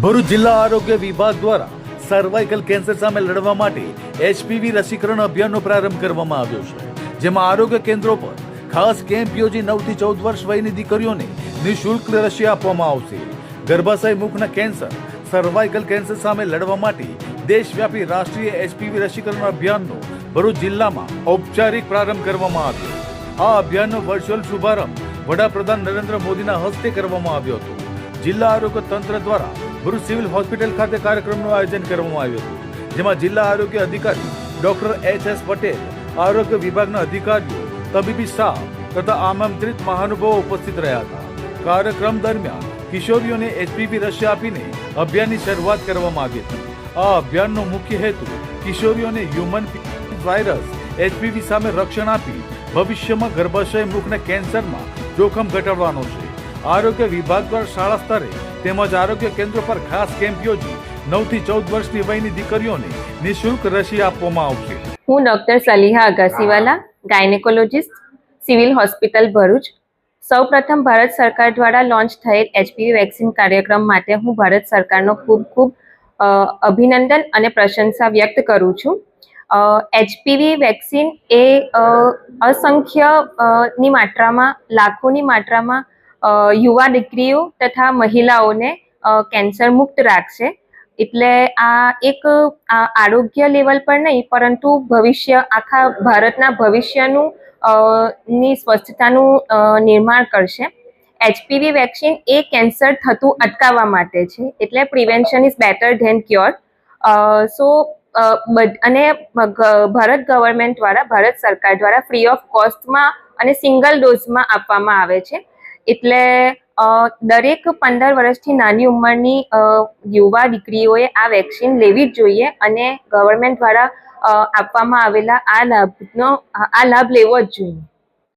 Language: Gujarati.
ભરૂચ જિલ્લા આરોગ્ય વિભાગ દ્વારા સર્વાઇકલ કેન્સર સામે લડવા માટે એચપીવી રસીકરણ અભિયાનનો પ્રારંભ કરવામાં આવ્યો છે, જેમાં આરોગ્ય કેન્દ્રો પર ખાસ કેમ્પ યોજી 9 થી 14 વર્ષ વયની દીકરીઓને નિઃશુલ્ક રસી આપવામાં આવશે. ગર્ભાશય મુખના કેન્સર, સર્વાઇકલ કેન્સર સામે લડવા માટે દેશવ્યાપી રાષ્ટ્રીય એચપીવી રસીકરણ અભિયાનનો ભરૂચ જિલ્લામાં ઔપચારિક પ્રારંભ કરવામાં આવ્યો. આ અભિયાનનો વર્ચ્યુઅલ શુભારંભ વડાપ્રધાન નરેન્દ્ર મોદીના હસ્તે કરવામાં આવ્યો હતો. જિલ્લા આરોગ્ય તંત્ર દ્વારા ભરૂચ સિવિલ હોસ્પિટલ ખાતે કાર્યક્રમનું આયોજન કરવામાં આવ્યું હતું, જેમાં જિલ્લા આરોગ્ય અધિકારી ડોક્ટર એચ.એસ. પટેલ, આરોગ્ય વિભાગના અધિકારીઓ, તબીબી સ્ટાફ તથા આમંત્રિત મહાનુભાવો ઉપસ્થિત રહ્યા હતા. કાર્યક્રમ દરમિયાન કિશોરીઓને એચપીવી રસી આપીને અભિયાનની શરૂઆત કરવામાં આવી હતી. આ અભિયાનનો મુખ્ય હેતુ કિશોરીઓને હ્યુમન વાયરસ એચપીવી સામે રક્ષણ આપી ભવિષ્યમાં ગર્ભાશય મુખના કેન્સરમાં જોખમ ઘટાડવાનો છે. આરોગ્ય વિભાગ દ્વારા શાળા સ્તરે તેમજ આરોગ્ય કેન્દ્રો પર ખાસ કેમ્પ યોજી 9 થી 14 વર્ષની વયની દીકરીઓને નિઃશુલ્ક રસી આપવામાં આવશે. હું doctor Saliha Agasiwala, gynaecologist, civil hospital Bharuch. સૌપ્રથમ ભારત સરકાર દ્વારા લોન્ચ થયેલ એચપીવી વેક્સિન કાર્યક્રમ માટે હું ભારત સરકારનો ખૂબ અભિનંદન અને પ્રશંસા વ્યક્ત કરું છું. એચપીવી વેક્સિન એ અસંખ્ય ની માત્રામાં, લાખોની માત્રામાં યુવા દીકરીઓ તથા મહિલાઓને કેન્સર મુક્ત રાખશે. એટલે આ એક આરોગ્ય લેવલ પર નહીં, પરંતુ ભવિષ્ય, આખા ભારતના ભવિષ્યનું ની સ્વસ્થતાનું નિર્માણ કરશે. એચપીવી વેક્સિન એ કેન્સર થતું અટકાવવા માટે છે, એટલે prevention is better than cure. અને ભારત ગવર્મેન્ટ દ્વારા, ભારત સરકાર દ્વારા ફ્રી ઓફ કોસ્ટમાં અને સિંગલ ડોઝમાં આપવામાં આવે છે. એટલે દરેક 15 વર્ષથી નાની ઉંમરની યુવા દીકરીઓએ આ વેક્સિન લેવી જ જોઈએ અને ગવર્મેન્ટ દ્વારા આપવામાં આવેલા આ લાભ લેવો જ જોઈએ.